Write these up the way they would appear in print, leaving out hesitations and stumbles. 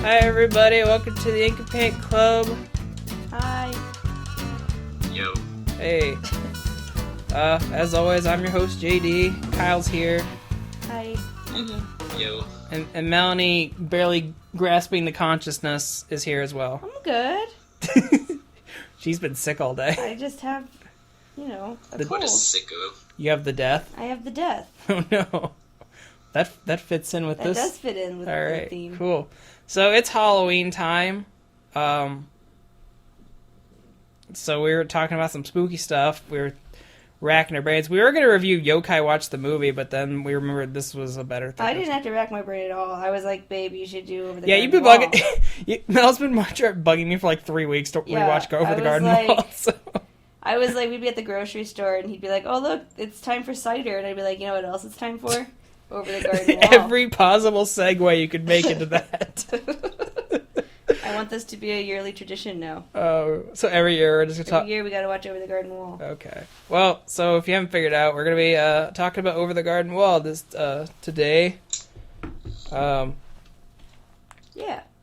Hi everybody, welcome to the Ink and Paint Club. Hi. Yo. Hey. As always, I'm your host JD. Kyle's here. Hi. Yo. And Melanie, barely grasping the consciousness, is here as well. I'm good. She's been sick all day. I just have, a cold. What a sicko. You have the death? I have the death. Oh no. That fits in with That this. That does fit in with the theme. Cool. So it's Halloween time. So we were talking about some spooky stuff. We were racking our brains. We were going to review Yokai Watch the movie, but then we remembered this was a better thing. I didn't have to rack my brain at all. I was like, babe, you should do Over the Garden Wall. Yeah, you've been bugging... Mel's been bugging me for like 3 weeks to rewatch Over the Garden Wall. So. I was like, we'd be at the grocery store, and he'd be like, oh, look, it's time for cider. And I'd be like, you know what else it's time for? Over the Garden Wall. Every possible segue you could make into that. I want this to be a yearly tradition now. Oh, so every year we're just gonna Every year we gotta watch Over the Garden Wall. Okay. Well, so if you haven't figured out, we're gonna be talking about Over the Garden Wall this today. Yeah.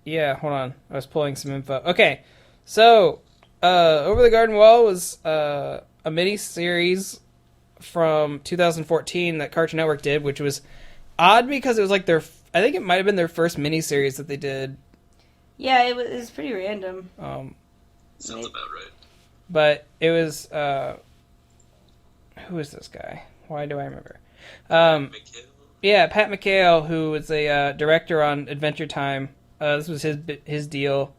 Yeah, hold on. I was pulling some info. Okay. So, Over the Garden Wall was a mini-series from 2014 that Cartoon Network did, which was odd because it was like I think it might have been their first mini-series that they did. Yeah, it was pretty random. Sounds about right. But it was, who is this guy? Why do I remember? McHale? Yeah, Pat McHale, who was a director on Adventure Time. This was his deal.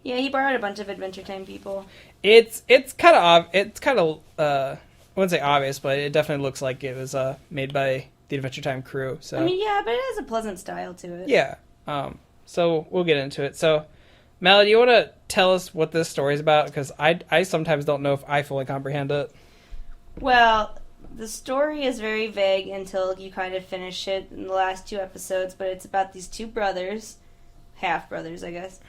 Yeah, he borrowed a bunch of Adventure Time people. It's kind of I wouldn't say obvious, but it definitely looks like it was made by the Adventure Time crew. So I mean, yeah, but it has a pleasant style to it. Yeah. So we'll get into it. So, Mel, do you want to tell us what this story is about? Because I sometimes don't know if I fully comprehend it. Well, the story is very vague until you kind of finish it in the last 2 episodes, but it's about these 2 brothers, half-brothers, I guess,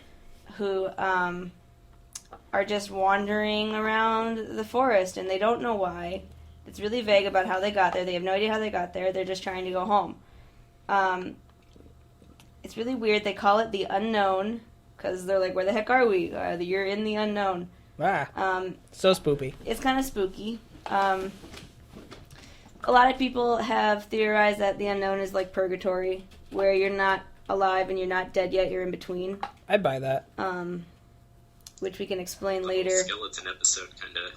who are just wandering around the forest, and they don't know why. It's really vague about how they got there. They have no idea how they got there. They're just trying to go home. It's really weird. They call it the unknown because they're like, where the heck are we? You're in the unknown. So spoopy. It's kind of spooky. A lot of people have theorized that the unknown is like purgatory, where you're not alive and you're not dead yet, you're in between. I buy that. Which we can explain The later. skeleton episode kind of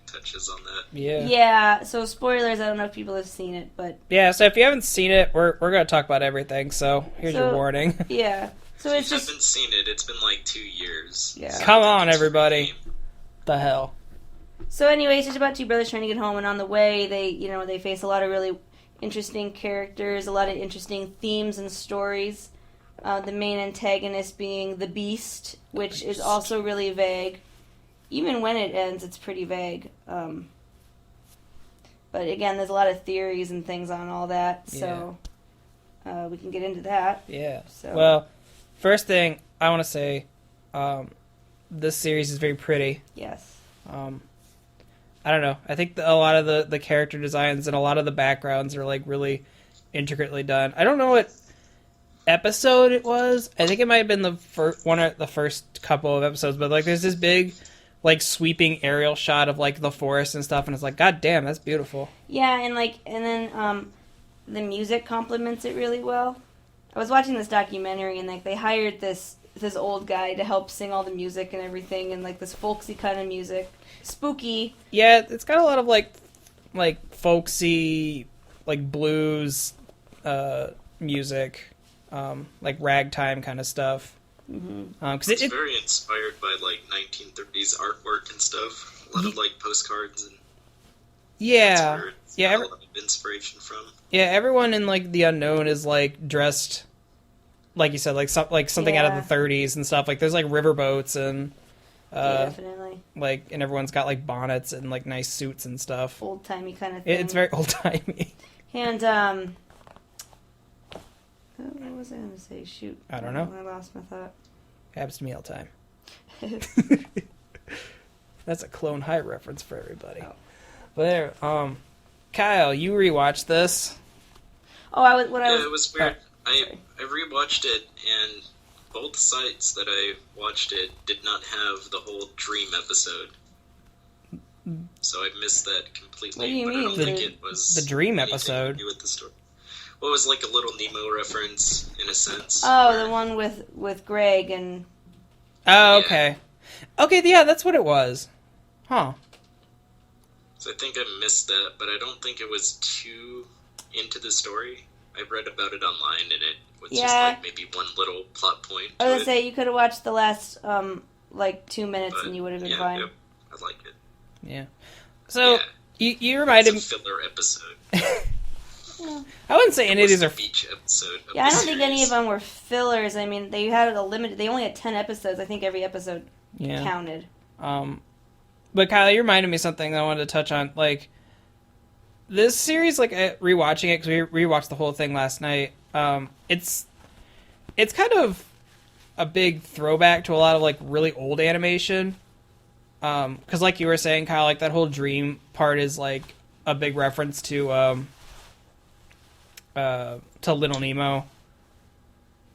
touches on that. Yeah. Yeah, so spoilers, I don't know if people have seen it, but... Yeah, so if you haven't seen it, we're going to talk about everything, so here's your warning. Yeah. So If it's you just... haven't seen it, it's been like 2 years. Yeah. Come on, everybody. The hell. So anyway, it's just about 2 brothers trying to get home, and on the way, they face a lot of really interesting characters, a lot of interesting themes and stories. The main antagonist being the Beast, which is also really vague. Even when it ends, it's pretty vague. But again, there's a lot of theories and things on all that, so we can get into that. Yeah. So. Well, first thing I want to say, this series is very pretty. Yes. I don't know. I think a lot of the character designs and a lot of the backgrounds are like really intricately done. I don't know what episode it was. I think it might have been the first couple of episodes, but like there's this big like sweeping aerial shot of like the forest and stuff, and it's like, god damn, that's beautiful. Yeah, and then the music complements it really well. I was watching this documentary, and like they hired this old guy to help sing all the music and everything, and like this folksy kind of music, spooky. Yeah, it's got a lot of like folksy, like blues music, like ragtime kind of stuff. Mm-hmm. It's very inspired by like 1930s artwork and stuff. A lot of like postcards and yeah, a lot of inspiration from. Yeah, everyone in like the unknown is like dressed, like you said, like something out of the 30s and stuff. Like there's like riverboats and definitely. Like, and everyone's got like bonnets and like nice suits and stuff. Old timey kind of thing. It's very old timey. And what was I going to say? Shoot. I don't know. I lost my thought. Happens to me all the time. That's a Clone High reference for everybody. Oh. But there, Kyle, you rewatched this. Oh, it was weird. I rewatched it, and both sites that I watched it did not have the whole dream episode. So I missed that completely. What do you but mean? I don't think it was The dream anything episode? to do with the story. Well, it was like a little Nemo reference, in a sense. Oh, where- the one with Greg and... Oh, Yeah. okay. Okay, yeah, that's what it was. Huh. So I think I missed that, but I don't think it was too into the story. I read about it online, and it was just Yeah. like maybe one little plot point I to was it. gonna say, you could have watched the last, 2 minutes But, and you would have been yeah, fine. yep, I like it. Yeah. So, Yeah. you reminded me... It's a filler episode. I wouldn't say any of It was these are... the beach episode of Yeah, I the don't think any series. of them were fillers. I mean, they had a limited... They only had 10 episodes. I think every episode Yeah. counted. But Kyle, you reminded me of something that I wanted to touch on. Like, this series, like, rewatching it, because we rewatched the whole thing last night, it's kind of a big throwback to a lot of, like, really old animation. Because, like you were saying, Kyle, like, that whole dream part is, like, a big reference to Little Nemo.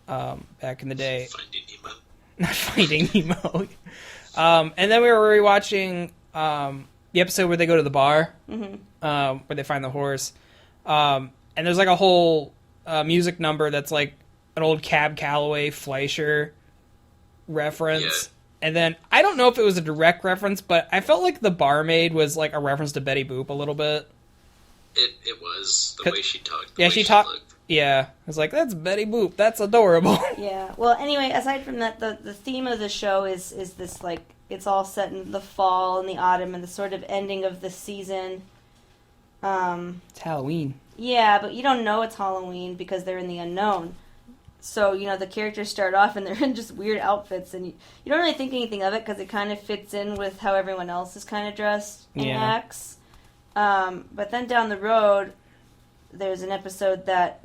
Back in the day. Finding Nemo. Not Finding Nemo. And then we were rewatching the episode where they go to the bar, where they find the horse. And there's like a whole music number that's like an old Cab Calloway Fleischer reference. Yeah. And then I don't know if it was a direct reference, but I felt like the barmaid was like a reference to Betty Boop a little bit. It was the 'Cause- way she talked. yeah, Way she talked. looked. Yeah, I was like, that's Betty Boop. That's adorable. Yeah. Well, anyway, aside from that, the theme of the show is this, like, it's all set in the fall and the autumn and the sort of ending of the season. It's Halloween. Yeah, but you don't know it's Halloween because they're in the unknown. So, the characters start off and they're in just weird outfits, and you don't really think anything of it because it kind of fits in with how everyone else is kind of dressed and Yeah. acts. But then down the road, there's an episode that,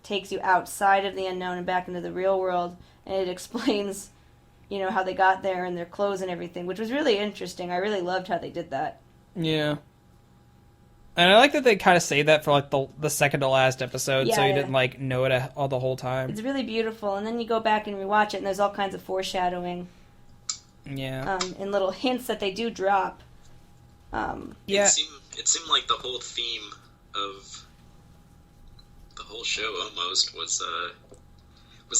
takes you outside of the unknown and back into the real world, and it explains, how they got there and their clothes and everything, which was really interesting. I really loved how they did that. Yeah. And I like that they kind of say that for like the second to last episode, so Yeah, you yeah. didn't like know it all the whole time. It's really beautiful, and then you go back and rewatch it, and there's all kinds of foreshadowing Yeah. and little hints that they do drop. Yeah. It seemed like the whole theme of the whole show almost was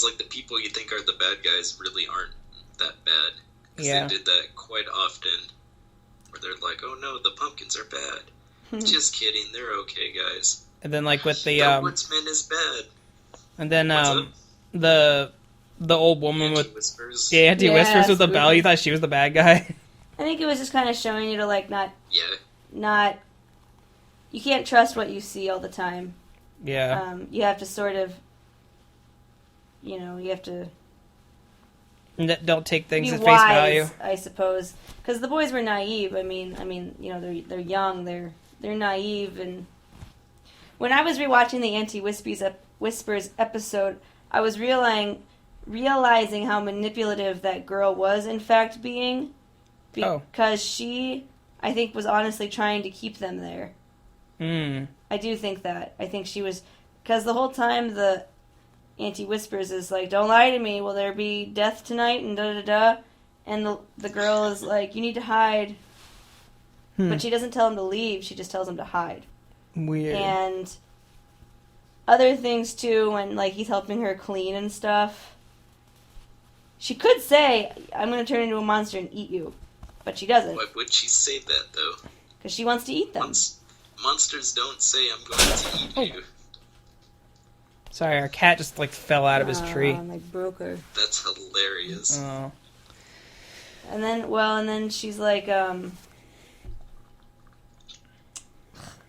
like the people you think are the bad guys really aren't that bad. 'Cause Yeah. they did that quite often, where they're like, "Oh no, the pumpkins are bad." Just kidding, they're okay, guys. And then like with the The woodsman is bad. and then What's up? the old woman with Whispers. yeah, Auntie Yeah, Whispers with the bell. spooky. You thought she was the bad guy. I think it was just kind of showing you to, like, Yeah. not you can't trust what you see all the time. Yeah. You have to sort of, you have to Don't take things be at face wise, value. I suppose, because the boys were naive. I mean, they're young, they're naive, and when I was rewatching the Auntie Whispers episode, I was realizing how manipulative that girl was, in fact, being, because she, I think, was honestly trying to keep them there. I do think that. I think she was, because the whole time the Auntie Whispers is like, "Don't lie to me, will there be death tonight?" and da-da-da. And the girl is like, "You need to hide." But she doesn't tell him to leave, she just tells him to hide. Weird. And other things too, when like he's helping her clean and stuff. She could say, "I'm going to turn into a monster and eat you." But she doesn't, Why would she say that though? because she wants to eat them. Monsters don't say, "I'm going to eat you." Sorry, our cat just like fell out of his tree. I broke her. That's hilarious. Oh. And then she's like,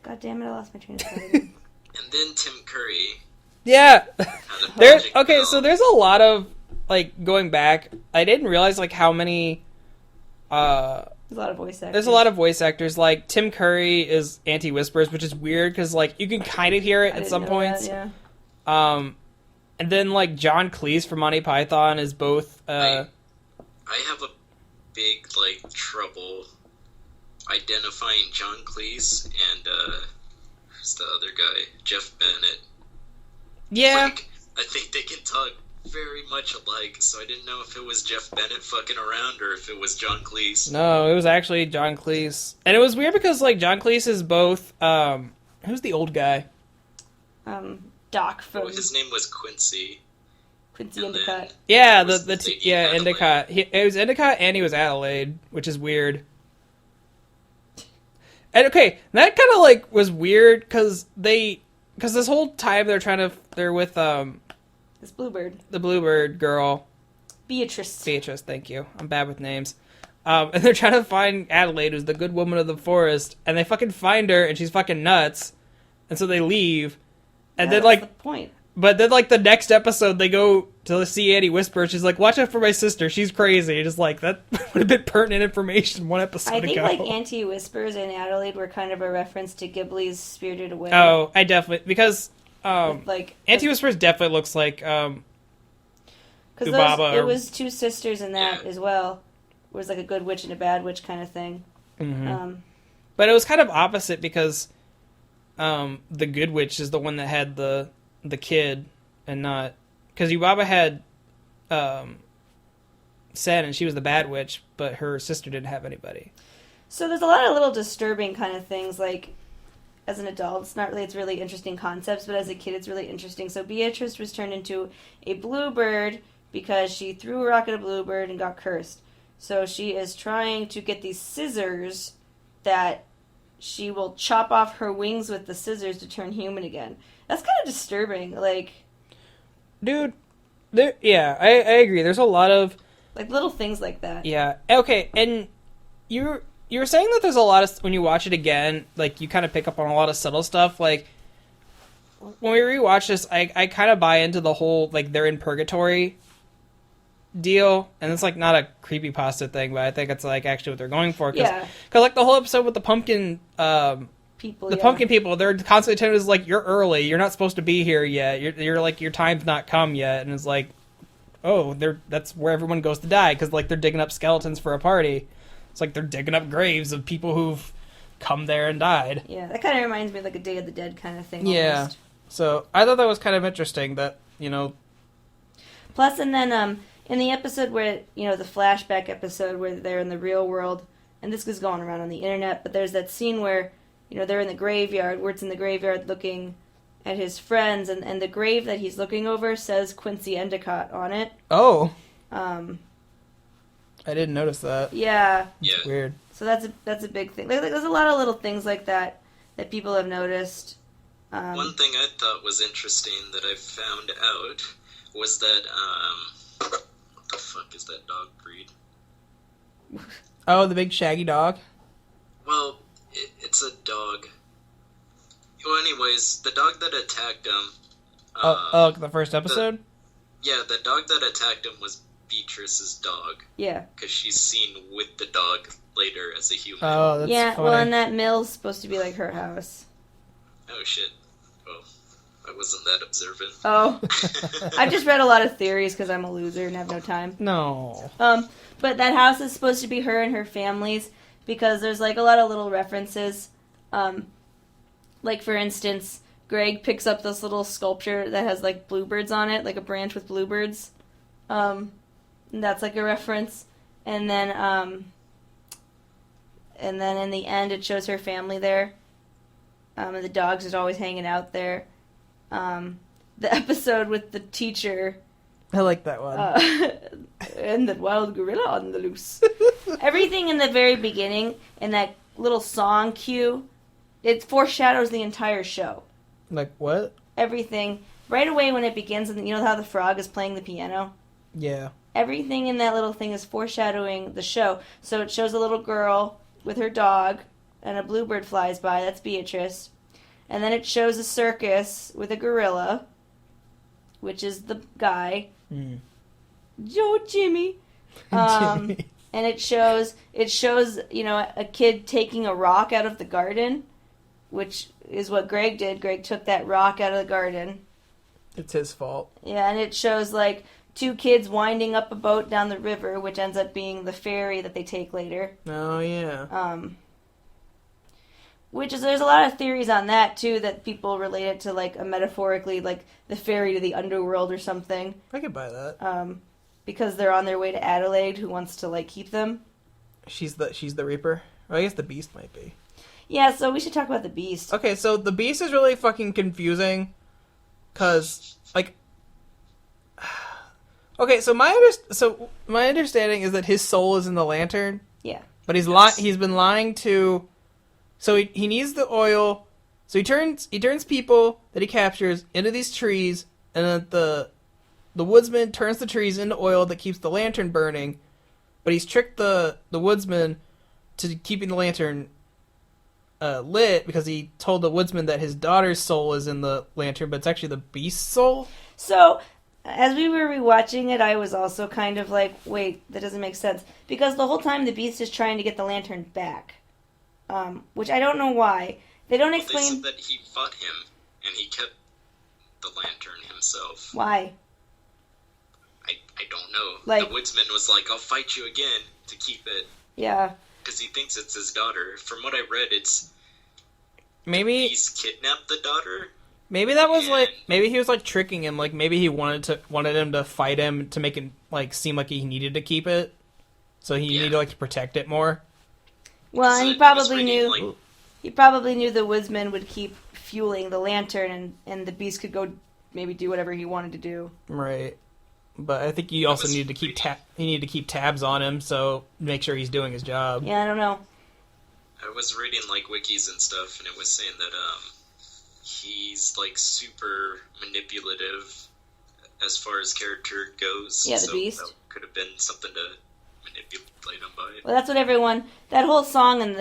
God damn it, I lost my train of thought again. And then Tim Curry Yeah. had a There's magic okay, bell. so there's a lot of like going back. I didn't realize like how many There's a lot of voice actors. there's a lot of voice actors. Like Tim Curry is Auntie Whispers, which is weird because like you can kind of hear it I at didn't some know points. that, yeah. And then like John Cleese from Monty Python is both. I have a big like trouble identifying John Cleese and who's the other guy? Jeff Bennett. Yeah. Like, I think they can talk very much alike, so I didn't know if it was Jeff Bennett fucking around or if it was John Cleese. No, it was actually John Cleese. And it was weird because, like, John Cleese is both, who's the old guy? Doc from His name was Quincy. Quincy and Endicott. Yeah, Adelaide. Endicott. It was Endicott and he was Adelaide, which is weird. And okay, that kind of, like, was weird because this whole time they're with, This Bluebird. the Bluebird girl. Beatrice, thank you. I'm bad with names. And they're trying to find Adelaide, who's the good woman of the forest, and they fucking find her, and she's fucking nuts, and so they leave. And then, that's like, the point. but then, like, the next episode, they go to see Annie Whisper, she's like, watch out for my sister, she's crazy. And just like, that would have been pertinent information one episode I think, ago. like, Auntie Whispers and Adelaide were kind of a reference to Ghibli's Spirited Away. Oh, I definitely, because, With, like, Auntie Whispers definitely looks like, because Ubaba it was two sisters in that as well. It was like a good witch and a bad witch kind of thing. Mm-hmm. But it was kind of opposite because the good witch is the one that had the kid and not... Because Ubaba had Sen and she was the bad witch, but her sister didn't have anybody. So there's a lot of little disturbing kind of things, like, as an adult, it's really interesting concepts, but as a kid, it's really interesting. So Beatrice was turned into a bluebird because she threw a rock at a bluebird and got cursed. So she is trying to get these scissors that she will chop off her wings with the scissors to turn human again. That's kind of disturbing. Like, dude, I agree. There's a lot of... like, little things like that. Yeah. Okay, and you were saying that there's a lot of... When you watch it again, like, you kind of pick up on a lot of subtle stuff. Like, when we rewatch this, I kind of buy into the whole, like, they're in purgatory deal, and it's like not a creepypasta thing, but I think it's like actually what they're going for. Cause like the whole episode with the pumpkin people, pumpkin people, they're constantly telling us like, you're early, you're not supposed to be here yet, you're like, your time's not come yet, and it's like, oh, that's where everyone goes to die, because like they're digging up skeletons for a party. It's like they're digging up graves of people who've come there and died. Yeah, that kind of reminds me of like a Day of the Dead kind of thing. Yeah, almost. So I thought that was kind of interesting that, you know. Plus, and then in the episode where, you know, the flashback episode where they're in the real world, and this is going around on the internet, but there's that scene where, you know, they're in the graveyard, Wirt's in the graveyard looking at his friends, and the grave that he's looking over says Quincy Endicott on it. Oh. I didn't notice that. Yeah. Yeah. Weird. So that's a big thing. Like, there's a lot of little things like that people have noticed. One thing I thought was interesting that I found out was that, what the fuck is that dog breed? Oh, the big shaggy dog? Well, it's a dog. Well, anyways, the dog that attacked him... the first episode? The dog that attacked him was Beatrice's dog. Yeah. Because she's seen with the dog later as a human. Oh, that's funny. Well, and that mill's supposed to be like her house. Oh, shit. Well, I wasn't that observant. Oh. I've just read a lot of theories because I'm a loser and have no time. No. But that house is supposed to be her and her family's because there's like a lot of little references. Like, for instance, Greg picks up this little sculpture that has like bluebirds on it, like a branch with bluebirds. And that's like a reference. And then in the end it shows her family there. And the dogs is always hanging out there. The episode with the teacher. I like that one. And the wild gorilla on the loose. Everything in the very beginning, in that little song cue, it foreshadows the entire show. Like what? Everything. Right away when it begins, and you know how the frog is playing the piano? Yeah. Everything in that little thing is foreshadowing the show. So it shows a little girl with her dog, and a bluebird flies by. That's Beatrice. And then it shows a circus with a gorilla, which is the guy. Joe Jimmy. Jimmy. And it shows, you know, a kid taking a rock out of the garden, which is what Greg did. Greg took that rock out of the garden. It's his fault. Yeah, and it shows, like, two kids winding up a boat down the river, which ends up being the ferry that they take later. Oh, yeah. There's a lot of theories on that too, that people relate it to like a metaphorically like the ferry to the underworld or something. I could buy that. Because they're on their way to Adelaide, who wants to like keep them. She's the Reaper. Well, I guess the Beast might be. Yeah, so we should talk about the Beast. Okay, so the Beast is really fucking confusing, cause like, okay, so my understanding is that his soul is in the lantern. Yeah. But he's been lying to, so he needs the oil, so he turns people that he captures into these trees, and then the woodsman turns the trees into oil that keeps the lantern burning, but he's tricked the woodsman to keeping the lantern lit because he told the woodsman that his daughter's soul is in the lantern, but it's actually the Beast's soul. So, as we were rewatching it, I was also kind of like, wait, that doesn't make sense. Because the whole time the Beast is trying to get the lantern back. Which I don't know why. They don't explain... They said that he fought him, and he kept the lantern himself. Why? I don't know. Like, the woodsman was like, I'll fight you again to keep it. Yeah. Because he thinks it's his daughter. From what I read, it's... Maybe... He's kidnapped the daughter? Maybe that was like, maybe he was like tricking him, like maybe he wanted him to fight him to make it like seem like he needed to keep it, so he needed like to protect it more. Well, and he probably knew the woodsman would keep fueling the lantern, and the Beast could go maybe do whatever he wanted to do. Right, but I think he also needed to keep tabs on him, so make sure he's doing his job. Yeah, I don't know. I was reading like wikis and stuff, and it was saying that he's like super manipulative as far as character goes. Yeah, the Beast. That could have been something to manipulate him by. Well, that's what everyone. That whole song in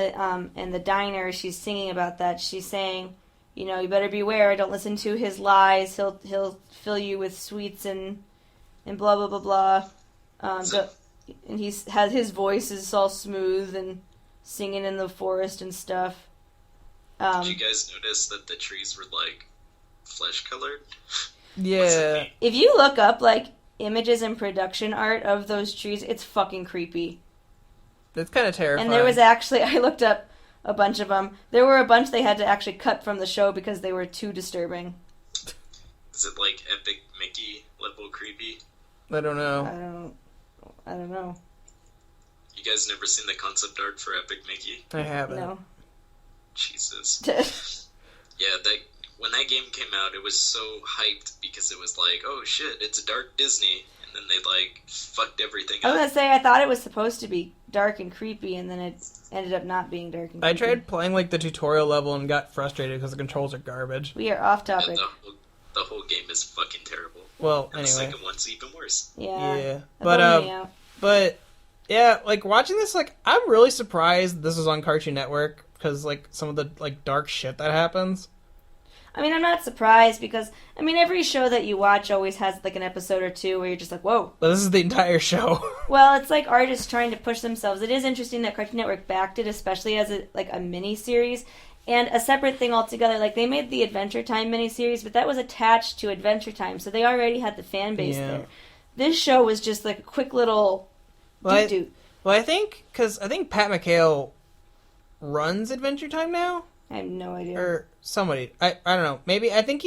the diner, she's singing about that. She's saying, you know, you better beware. Don't listen to his lies. He'll fill you with sweets and blah blah blah blah. And his voice is all smooth and singing in the forest and stuff. Did you guys notice that the trees were, like, flesh-colored? Yeah. If you look up, like, images and production art of those trees, it's fucking creepy. It's kind of terrifying. And there was actually, I looked up a bunch of them. There were a bunch they had to actually cut from the show because they were too disturbing. Is it, like, Epic Mickey level creepy? I don't know. I don't know. You guys never seen the concept art for Epic Mickey? I haven't. No. Jesus. Yeah, when that game came out, it was so hyped because it was like, oh shit, it's dark Disney, and then they like fucked everything up. I was gonna say, I thought it was supposed to be dark and creepy, and then it ended up not being dark and creepy. I tried playing like the tutorial level and got frustrated because the controls are garbage. We are off topic. Yeah, the whole game is fucking terrible. Well, and anyway. the second one's even worse. Yeah. But yeah, like watching this, like I'm really surprised this is on Cartoon Network because like some of the like dark shit that happens. I mean, I'm not surprised because I mean every show that you watch always has like an episode or two where you're just like, whoa. But this is the entire show. Well, it's like artists trying to push themselves. It is interesting that Cartoon Network backed it, especially as a mini series. And a separate thing altogether, like they made the Adventure Time miniseries, but that was attached to Adventure Time, so they already had the fan base there. This show was just like a quick little doot-doot. Well, I think Pat McHale runs Adventure Time now. I have no idea. Or somebody. I don't know. Maybe, I think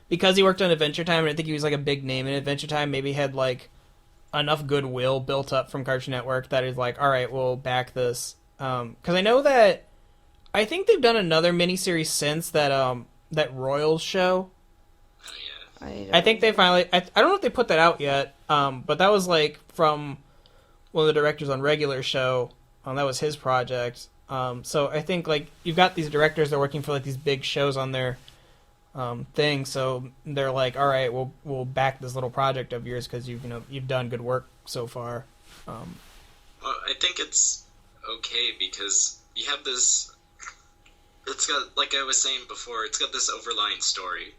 because he worked on Adventure Time, and I think he was like a big name in Adventure Time, maybe had like enough goodwill built up from Cartoon Network that is like, alright, we'll back this. Because I know that I think they've done another miniseries since that Royals show. Oh, yeah. I think they finally... I don't know if they put that out yet, but that was like from one of the directors on Regular Show. That was his project. So I think like you've got these directors that are working for like these big shows on their thing, so they're like, all right, we'll back this little project of yours because you've done good work so far. Well, I think it's okay because you have this. It's got, like I was saying before, it's got this overlying story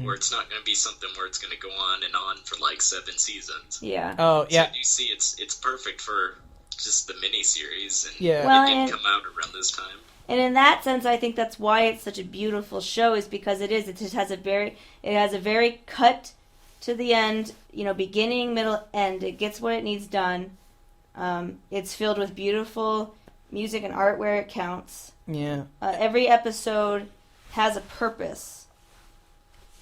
where it's not going to be something where it's going to go on and on for like 7 seasons. Yeah. Oh, yeah. So you see, it's perfect for just the miniseries, and yeah. it didn't come out around this time. And in that sense, I think that's why it's such a beautiful show, is because it just has a very cut to the end, beginning, middle, end. It gets what it needs done. It's filled with beautiful music and art where it counts. Yeah. Every episode has a purpose.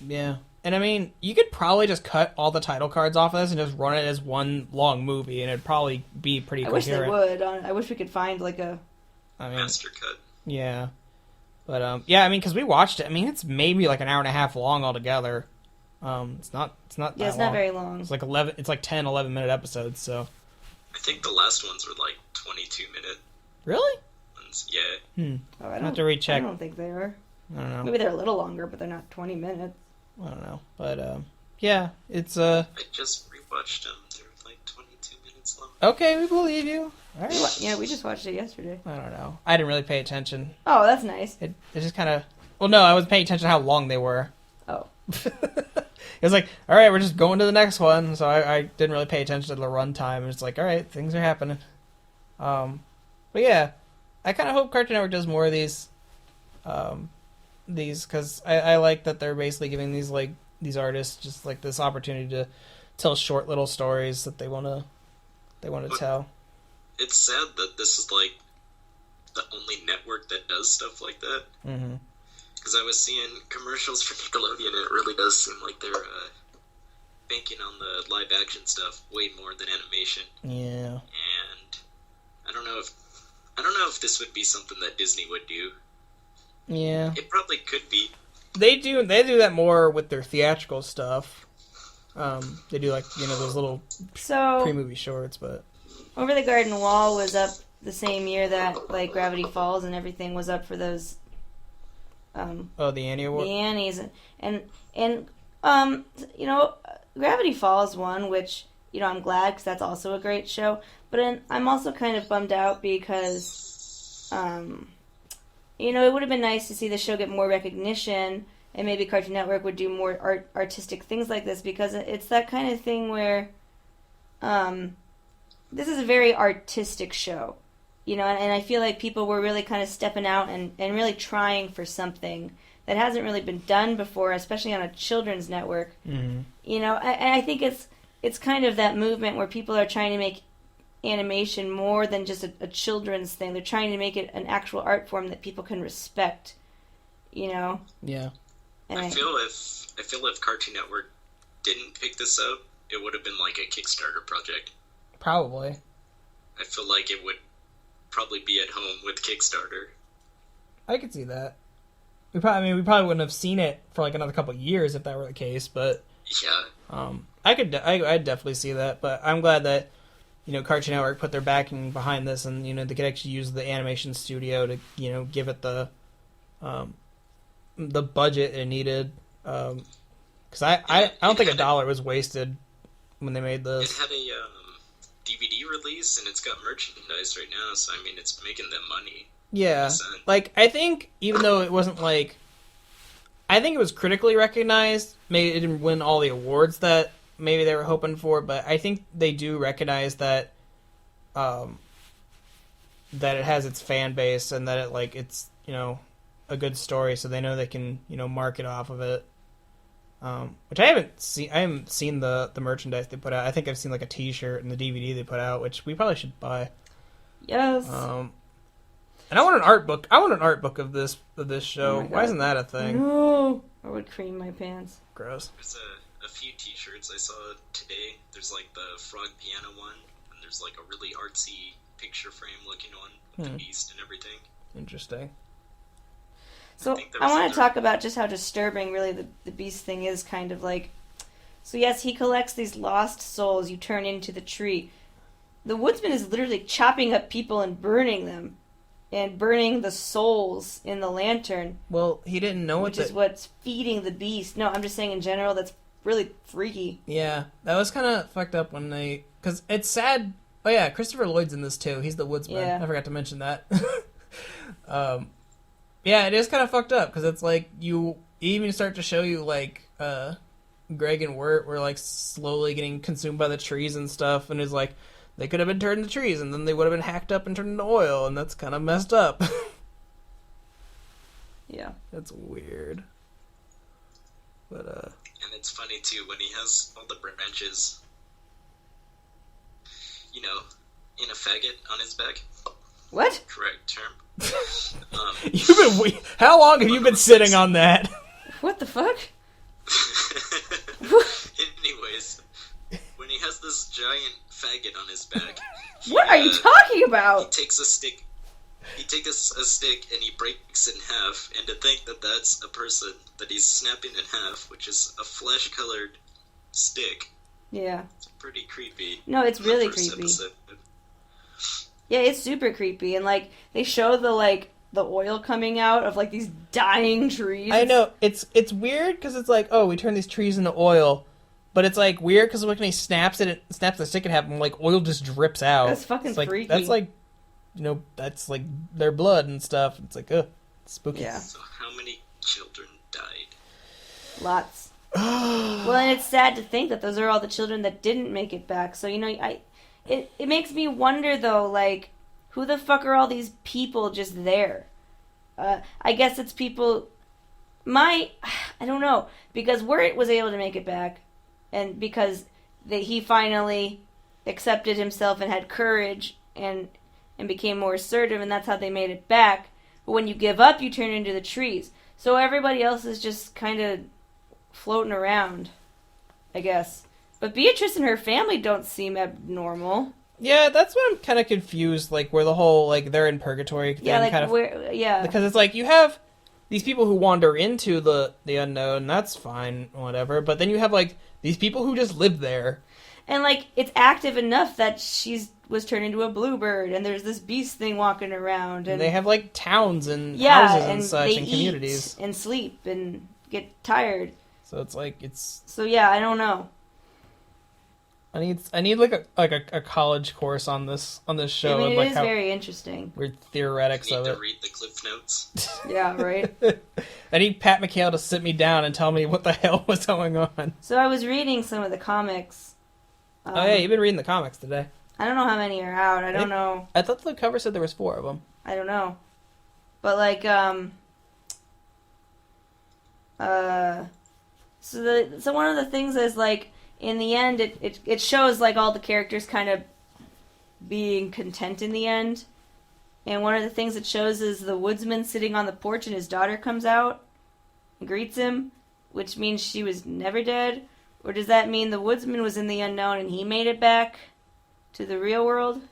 Yeah. And I mean, you could probably just cut all the title cards off of this and just run it as one long movie, and it'd probably be pretty coherent. I wish they would. I wish we could find like a master cut. Yeah. But yeah, I mean, because we watched it. I mean, it's maybe like an hour and a half long altogether. It's not. Yeah, it's not very long. It's like 11. It's like 10, 11-minute episodes. So. I think the last ones were like 22-minute. Really? Ones. Yeah. Oh, I have to recheck. I don't think they are. I don't know. Maybe they're a little longer, but they're not 20 minutes. I don't know. But yeah, it's I just rewatched them. They're like 22 minutes long. Okay, we believe you. All right. Yeah, we just watched it yesterday. I don't know. I didn't really pay attention. Oh, that's nice. It just kind of. Well, no, I was paying attention to how long they were. Oh. It was like, all right, we're just going to the next one. So I didn't really pay attention to the runtime. It's like, all right, things are happening. But yeah, I kind of hope Cartoon Network does more of these. Because I like that they're basically giving these artists just like this opportunity to tell short little stories that they want to tell. It's sad that this is like the only network that does stuff like that. Mm-hmm. Because I was seeing commercials for Nickelodeon, and it really does seem like they're banking on the live action stuff way more than animation. Yeah. And I don't know if this would be something that Disney would do. Yeah. It probably could be. They do that more with their theatrical stuff. They do like, those little pre-movie shorts, but Over the Garden Wall was up the same year that like Gravity Falls and everything was up for those the Annie Award? The Annies and Gravity Falls won, which I'm glad because that's also a great show. But I'm also kind of bummed out because it would have been nice to see the show get more recognition, and maybe Cartoon Network would do more artistic things like this, because it's that kind of thing where this is a very artistic show, and I feel like people were really kind of stepping out and really trying for something that hasn't really been done before, especially on a children's network. Mm-hmm. And I think it's kind of that movement where people are trying to make animation more than just a children's thing. They're trying to make it an actual art form that people can respect. Yeah. And I feel if Cartoon Network didn't pick this up, it would have been like a Kickstarter project. Probably. I feel like it would probably be at home with Kickstarter. I could see that. We probably wouldn't have seen it for like another couple of years if that were the case, but yeah. I'd definitely see that. But I'm glad that Cartoon Network put their backing behind this, and they could actually use the animation studio to give it the budget it needed. Because I don't think $1 was wasted when they made this. It had a DVD release, and it's got merchandise right now, so I mean, it's making them money. Yeah, like I think even though it wasn't like, I think it was critically recognized. Maybe it didn't win all the awards that maybe they were hoping for, but I think they do recognize that that it has its fan base, and that it's a good story, so they know they can market off of it. Which I haven't seen the merchandise they put out. I think I've seen like a T-shirt and the DVD they put out, which we probably should buy. Yes. And I want an art book. I want an art book of this show. Oh, why isn't that a thing? No, I would cream my pants. Gross. There's a few T-shirts I saw today. There's like the frog piano one, and there's like a really artsy picture frame looking one with the beast and everything. Interesting. So I want to talk about just how disturbing really the beast thing is, kind of like. So yes, he collects these lost souls you turn into the tree. The woodsman is literally chopping up people and burning them. And burning the souls in the lantern. Well, he didn't know which is what's feeding the beast. No, I'm just saying in general, that's really freaky. Yeah, that was kind of fucked up when they... Because it's sad... Oh yeah, Christopher Lloyd's in this too. He's the woodsman. Yeah. I forgot to mention that. Yeah, it is kind of fucked up, because it's like you even start to show you like Greg and Wirt were like slowly getting consumed by the trees and stuff, and it's like... They could have been turned into trees, and then they would have been hacked up and turned into oil, and that's kind of messed up. Yeah. That's weird. But, And it's funny, too, when he has all the branches, in a faggot on his back. What? Correct term. How long have you been sitting on that? What the fuck? Anyways, when he has this giant faggot on his back, What are you talking he about? takes a stick. He takes a stick and he breaks it in half. And to think that that's a person that he's snapping in half, which is a flesh-colored stick, Yeah. it's pretty creepy. No, it's in the really first creepy. episode. Yeah, it's super creepy, and like they show the oil coming out of like these dying trees. I know it's weird because it's like, oh, we turn these trees into oil, but it's like weird because when he snaps the stick in half, and like oil just drips out. That's fucking it's like, freaky. That's like, that's like their blood and stuff. It's like, spooky. Yeah. So how many children died? Lots. Well, and it's sad to think that those are all the children that didn't make it back. So it makes me wonder though, like, who the fuck are all these people just there? I guess it's people. I don't know, because Wirt was able to make it back, and because he finally accepted himself and had courage and became more assertive, and that's how they made it back. But when you give up, you turn into the trees. So everybody else is just kind of floating around, I guess. But Beatrice and her family don't seem abnormal. Yeah, that's what I'm kind of confused. Like where the whole like they're in purgatory thing because it's like you have these people who wander into the unknown. That's fine, whatever. But then you have like these people who just live there, and like it's active enough that was turned into a bluebird, and there's this beast thing walking around, and they have like towns and houses and such they and communities eat and sleep and get tired. So it's like So yeah, I don't know. I need like a college course on this show. I mean, and it like is very interesting. Weird theoretics I of need it. to read the Cliff Notes. Yeah, right. I need Pat McHale to sit me down and tell me what the hell was going on. So I was reading some of the comics. Oh yeah, you've been reading the comics today. I don't know how many are out. I don't know. I thought the cover said there was 4 of them. I don't know. But like so one of the things is like in the end it shows like all the characters kind of being content in the end. And one of the things it shows is the woodsman sitting on the porch and his daughter comes out and greets him, which means she was never dead. Or does that mean the woodsman was in the unknown and he made it back to the real world?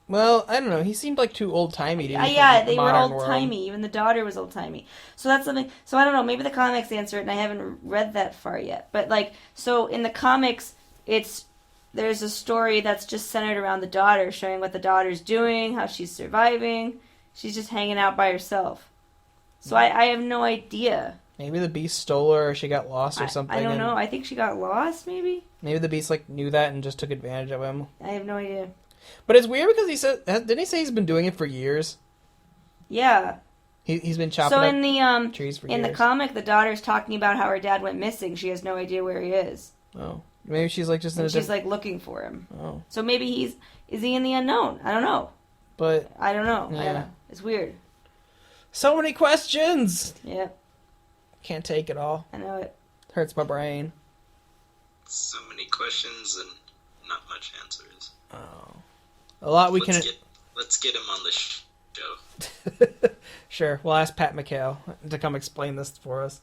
Well, I don't know. He seemed like too old-timey to me. Yeah, they were old-timey. Even the daughter was old-timey. So that's something... So I don't know. Maybe the comics answer it, and I haven't read that far yet. But, like, so in the comics, there's a story that's just centered around the daughter, showing what the daughter's doing, how she's surviving. She's just hanging out by herself. So I have no idea. Maybe the beast stole her, or she got lost or something. I don't know. I think she got lost, maybe? Maybe the beast, like, knew that and just took advantage of him. I have no idea. But it's weird because he said... Didn't he say he's been doing it for years? Yeah. He's been chopping up trees for years. In the comic, the daughter's talking about how her dad went missing. She has no idea where he is. Oh. Maybe she's like just in she's like looking for him. Oh. So maybe is he in the unknown? I don't know. But... I don't know. Yeah. It's weird. So many questions! Yeah. Can't take it all. I know it. Hurts my brain. So many questions and not much answers. Oh. A lot Let's get him on the show. Sure, we'll ask Pat McHale to come explain this for us.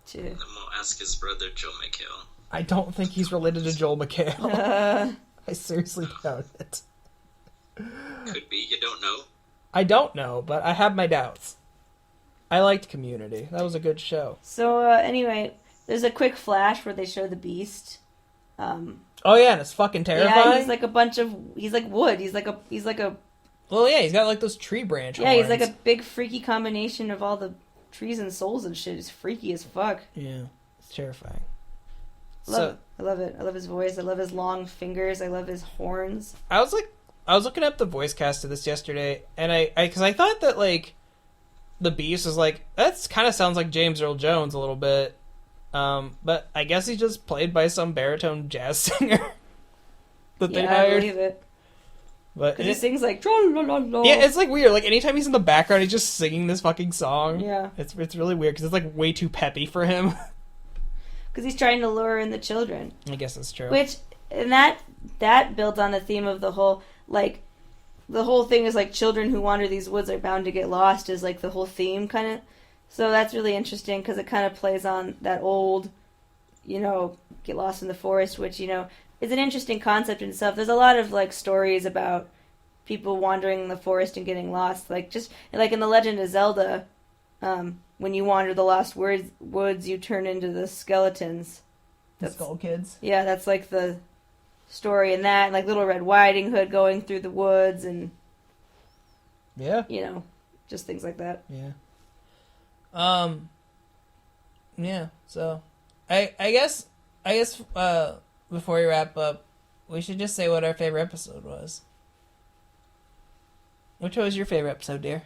Too. And then we'll ask his brother, Joe McHale. I don't think he's related to Joel McHale. I seriously doubt it. Could be, you don't know. I don't know, but I have my doubts. I liked Community. That was a good show. So, anyway, there's a quick flash where they show the beast. Oh yeah, and it's fucking terrifying. Yeah, he's like he's like wood. He's like a. Well, yeah, he's got like those tree branch Yeah, horns. he's like a big freaky combination of all the trees and souls and shit. It's freaky as fuck. Yeah, it's terrifying. I love it. I love his voice. I love his long fingers. I love his horns. I was looking up the voice cast of this yesterday, and because I thought that like the Beast was like that kind of sounds like James Earl Jones a little bit, but I guess he's just played by some baritone jazz singer that they hired. I believe it. But he sings like tra-la-la-la. Yeah, it's like weird. Like anytime he's in the background, he's just singing this fucking song. Yeah, it's really weird because it's like way too peppy for him. Because he's trying to lure in the children. I guess that's true. And that builds on the theme of the whole, like, the whole thing is like children who wander these woods are bound to get lost is like the whole theme kind of. So that's really interesting because it kind of plays on that old, get lost in the forest, which, is an interesting concept in itself. There's a lot of like stories about people wandering in the forest and getting lost. Like just like in The Legend of Zelda, when you wander the lost woods, you turn into the skeletons. The Skull Kids. Yeah, that's like the story in that, and like Little Red Riding Hood going through the woods and just things like that. Yeah. Yeah, so I guess before we wrap up, we should just say what our favorite episode was. Which was your favorite episode, dear?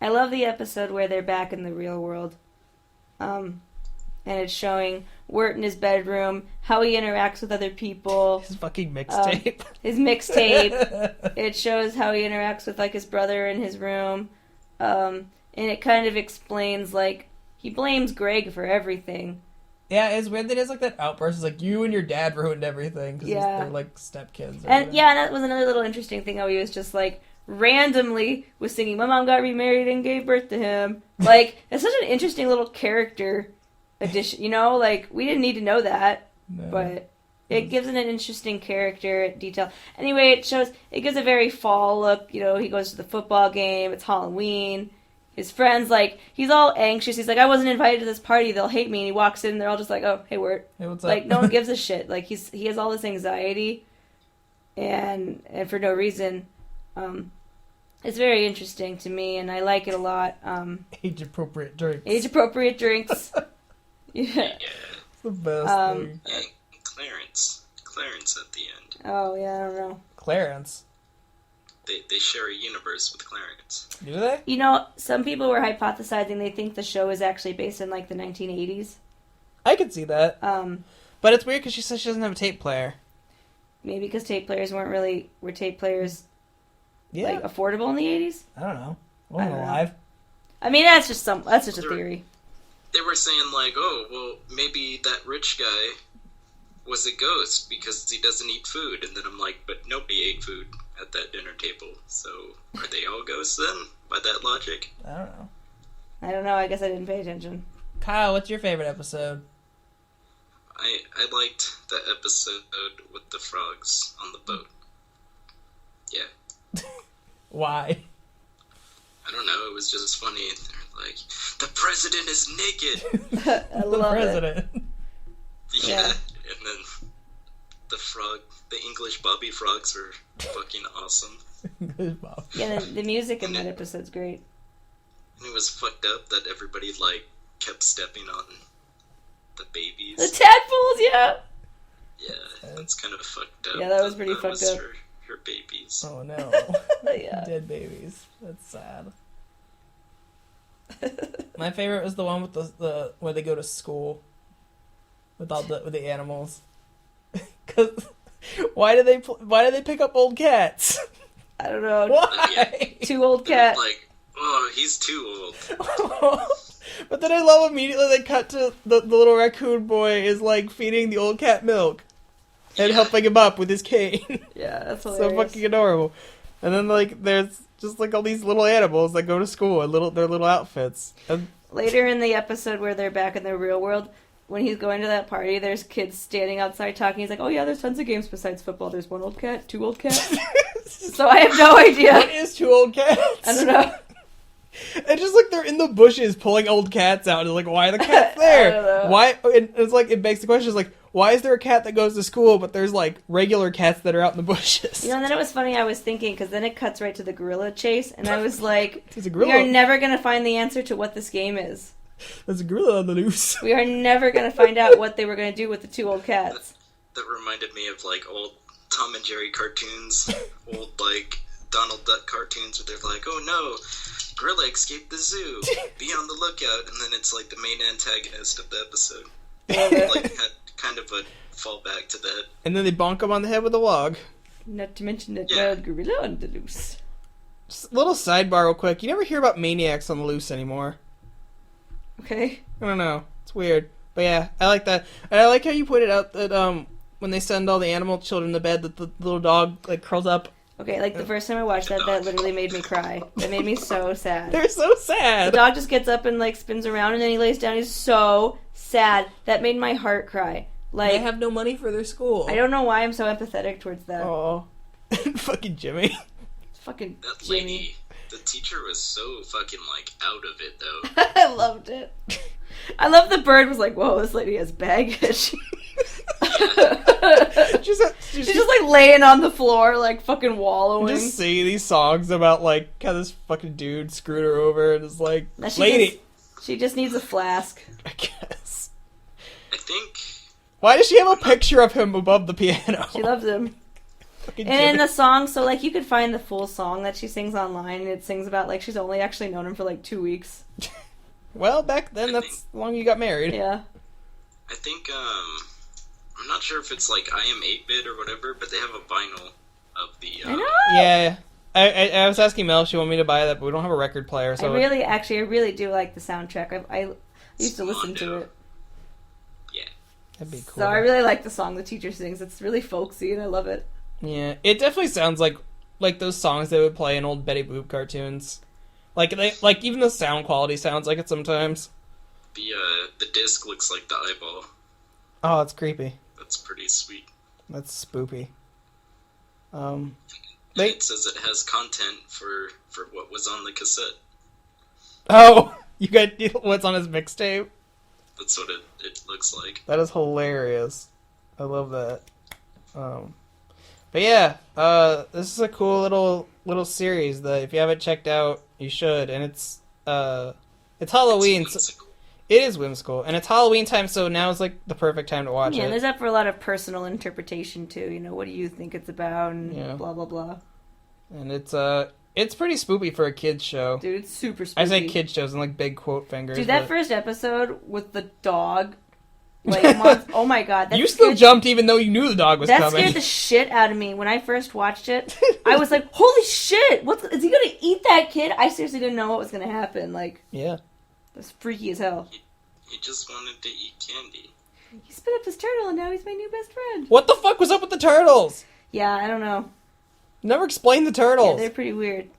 I love the episode where they're back in the real world. And it's showing Wirt in his bedroom, how he interacts with other people. His fucking mixtape. His mixtape. It shows how he interacts with, like, his brother in his room. And it kind of explains, like, he blames Greg for everything. Yeah, it's weird that he has, like, that outburst. It's like, you and your dad ruined everything. Because they're, like, stepkids. And that was another little interesting thing, how he was just, like, randomly was singing, my mom got remarried and gave birth to him. Like, it's such an interesting little character addition, like, we didn't need to know that, but it gives it an interesting character detail. Anyway, it gives a very fall look, he goes to the football game, it's Halloween, his friends, like, he's all anxious, he's like, I wasn't invited to this party, they'll hate me, and he walks in, and they're all just like, oh, hey, Wirt. Hey, what's up? Like, no one gives a shit, like, he has all this anxiety, and for no reason. It's very interesting to me, and I like it a lot. Age-appropriate drinks. Age-appropriate drinks. Yeah. It's the best thing. Yeah, Clarence at the end. Oh, yeah, I don't know. Clarence? They share a universe with Clarence. Do they? Some people were hypothesizing they think the show is actually based in, like, the 1980s. I could see that. But it's weird because she says she doesn't have a tape player. Maybe because tape players were tape players, like, affordable in the 80s? I don't know. I wasn't alive. I mean, that's just a theory. They were saying, like, oh, well, maybe that rich guy was a ghost because he doesn't eat food. And then I'm like, but nobody ate food at that dinner table. So are they all ghosts then, by that logic? I don't know. I guess I didn't pay attention. Kyle, what's your favorite episode? I liked the episode with the frogs on the boat. Yeah. Why? I don't know, it was just funny. They're like, the president is naked! I love president. it. Yeah, and then the English Bobby frogs are fucking awesome. Yeah, the music in that episode's great. And it was fucked up that everybody, like, kept stepping on the babies. The tadpoles, yeah! Yeah, that's kind of fucked up. Yeah, that was pretty fucked up. Her babies. Oh no. Yeah. Dead babies. That's sad. My favorite was the one with the where they go to school with the animals. Cause why do they pick up old cats? I don't know. Why? Too old cat. Like, oh, he's too old. But then I love immediately they cut to the little raccoon boy is like feeding the old cat milk. And helping him up with his cane. Yeah, that's hilarious. So fucking adorable. And then, like, there's just, like, all these little animals that go to school in their little outfits. And later in the episode where they're back in the real world, when he's going to that party, there's kids standing outside talking. He's like, oh, yeah, there's tons of games besides football. There's one old cat, two old cats. So I have no idea. What is two old cats? I don't know. It's just like they're in the bushes pulling old cats out. And like, why are the cats there? I don't know. Why? And it's like, it begs the question, it's like, why is there a cat that goes to school, but there's, like, regular cats that are out in the bushes? And then it was funny, I was thinking, because then it cuts right to the gorilla chase, and I was like, There's a gorilla. we are never going to find the answer to what this game is. There's a gorilla on the loose. We are never going to find out what they were going to do with the two old cats. That reminded me of, like, old Tom and Jerry cartoons. Old, like, Donald Duck cartoons where they're like, oh no, gorilla escaped the zoo. Be on the lookout. And then it's, like, the main antagonist of the episode. Like, had kind of a fallback to that. And then they bonk him on the head with a log. Not to mention that wild gorilla on the loose. Just a little sidebar real quick. You never hear about maniacs on the loose anymore. Okay. I don't know. It's weird. But yeah, I like that. And I like how you pointed out that when they send all the animal children to bed, that the little dog like curls up Okay, like the first time I watched that literally made me cry. That made me so sad. They're so sad. The dog just gets up and like spins around and then he lays down. He's so sad. That made my heart cry. Like, they have no money for their school. I don't know why I'm so empathetic towards that. Oh, fucking Jimmy. Fucking That Jimmy. lady, the teacher was so fucking like out of it though. I loved it. I love the bird was like, whoa, this lady has baggage. She's just like laying on the floor, like fucking wallowing. Just singing these songs about like how this fucking dude screwed her over and is like, lady. She just needs a flask. I guess. I think. Why does she have a picture of him above the piano? She loves him. Fucking And Jimmy. in the song, so like you could find the full song that she sings online, and it sings about like she's only actually known him for like 2 weeks. Well, back then that's how long you got married. Yeah. I think I'm not sure if it's like I Am 8-Bit or whatever, but they have a vinyl of the. I know. Yeah. I was asking Mel if she wanted me to buy that, but we don't have a record player. So I really do like the soundtrack. I used to listen to it. Yeah. That'd be cool. So I really like the song the teacher sings. It's really folksy, and I love it. Yeah, it definitely sounds like those songs they would play in old Betty Boop cartoons. Like even the sound quality sounds like it sometimes. The disc looks like the eyeball. Oh, it's creepy. That's pretty sweet. That's spoopy. And it says it has content for what was on the cassette. Oh, you got what's on his mixtape? That's what it looks like. That is hilarious. I love that. But yeah, this is a cool little series that if you haven't checked out, you should. And it's Halloween. It is whimsical, and it's Halloween time, so now is like the perfect time to watch it. Yeah, there's up for a lot of personal interpretation too. You know, what do you think it's about, and blah blah blah. And it's pretty spoopy for a kids show. Dude, it's super spooky. I say kids shows and like big quote fingers. Dude, that first episode with the dog, like, oh my god, you still jumped even though you knew the dog was coming. That scared the shit out of me when I first watched it. I was like, holy shit, is he gonna eat that kid? I seriously didn't know what was gonna happen. Like, yeah. That's freaky as hell. He just wanted to eat candy. He spit up his turtle and now he's my new best friend. What the fuck was up with the turtles? Yeah, I don't know. Never explained the turtles. Yeah, they're pretty weird.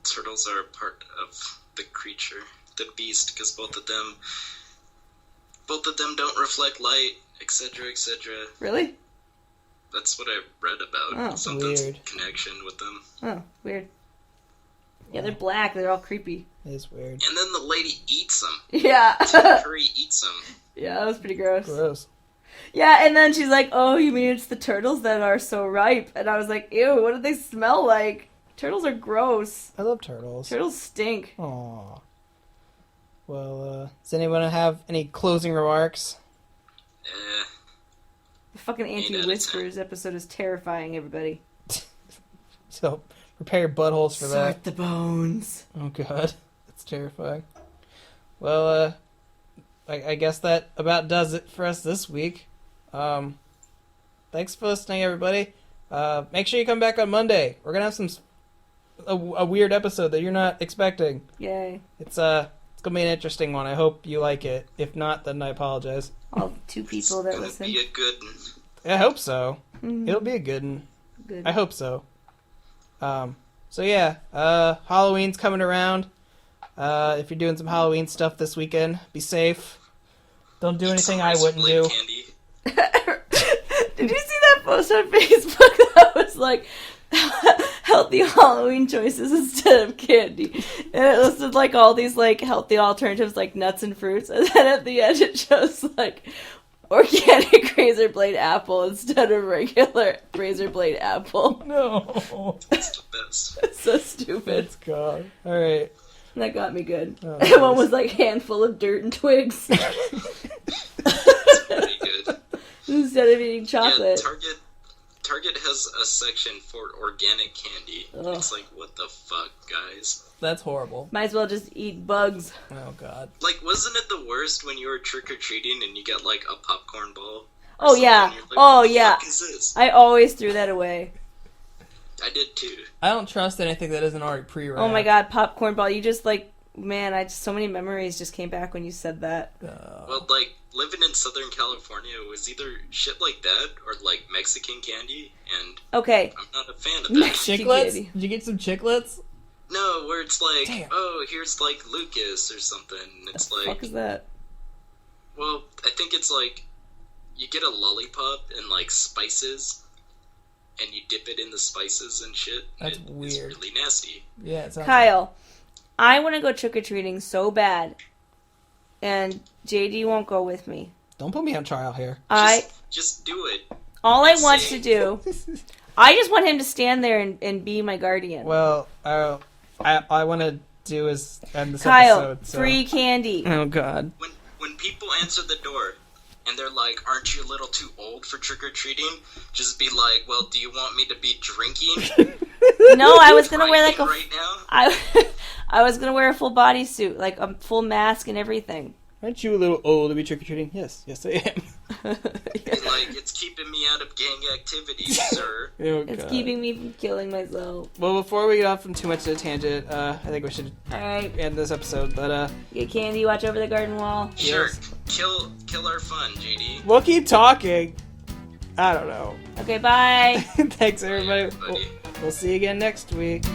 Turtles are a part of the creature, the beast, because both of them don't reflect light, etc., etc. Really? That's what I read about. Oh, something's weird. connection with them. Oh, weird. Yeah, they're black. They're all creepy. It is weird. And then the lady eats them. Yeah. Curry eats them. Yeah, that was pretty gross. Gross. Yeah, and then she's like, oh, you mean it's the turtles that are so ripe? And I was like, ew, what do they smell like? Turtles are gross. I love turtles. Turtles stink. Aww. Well, does anyone have any closing remarks? The fucking Anti-Whispers episode is terrifying, everybody. So, prepare your buttholes for that. Sort the bones. Oh god, that's terrifying. Well, I guess that about does it for us this week. Thanks for listening, everybody. Make sure you come back on Monday. We're gonna have a weird episode that you're not expecting. Yay. It's gonna be an interesting one. I hope you like it. If not, then I apologize. All two people that It's listen. gonna be a good one. I hope so. Mhm. It'll be a good one. Good. I hope so. So yeah, Halloween's coming around. If you're doing some Halloween stuff this weekend, be safe. Don't do anything I wouldn't do. Candy. Did you see that post on Facebook that was like healthy Halloween choices instead of candy? And it listed like all these like healthy alternatives like nuts and fruits, and then at the end it shows like organic razor blade apple instead of regular razor blade apple. No. It's the best. It's so stupid. It's gone. Alright. That got me good. Oh, And one was like handful of dirt and twigs It's pretty good. instead of eating chocolate. Yeah, Target has a section for organic candy. Ugh. It's like, what the fuck, guys? That's horrible. Might as well just eat bugs. Oh god. Like, wasn't it the worst when you were trick-or-treating and you got, like, a popcorn ball? Oh Something, yeah. and you're like, Oh what the yeah. fuck is this? I always threw that away. I did too. I don't trust anything that isn't already pre-wrapped. Oh my god, popcorn ball. You just like, man, so many memories just came back when you said that. Well, like, living in Southern California was either shit like that or, like, Mexican candy, and Okay. I'm not a fan of that. Mexican Chiclets? candy. Did you get some chiclets? No, where it's like, Damn. oh, here's like Lucas or something. It's What the like, fuck is that? well, I think it's like you get a lollipop and like spices, and you dip it in the spices and shit. That's It's weird. really nasty. Yeah, it sounds Kyle, I want to go trick or treating so bad, and JD won't go with me. Don't put me on trial here. Just do it. All I It's want safe. to do, I just want him to stand there and be my guardian. Well, I want to do is end this Kyle, episode. So. free candy. Oh God. When people answer the door and they're like, "Aren't you a little too old for trick or treating?" Just be like, "Well, do you want me to be drinking?" No, I was gonna wear like a. right now. I was gonna wear a full bodysuit, like a full mask and everything. Aren't you a little old to be trick or treating? Yes, I am. Like, it's keeping me out of gang activities, sir. Oh, It's God. keeping me from killing myself. Well, before we get off from too much of a tangent, I think we should Alright, end this episode. But get candy, watch over the garden wall. Sure, Yes. kill our fun, JD. we'll keep talking. I don't know. Okay, bye. Thanks, everybody. Bye, everybody. We'll see you again next week.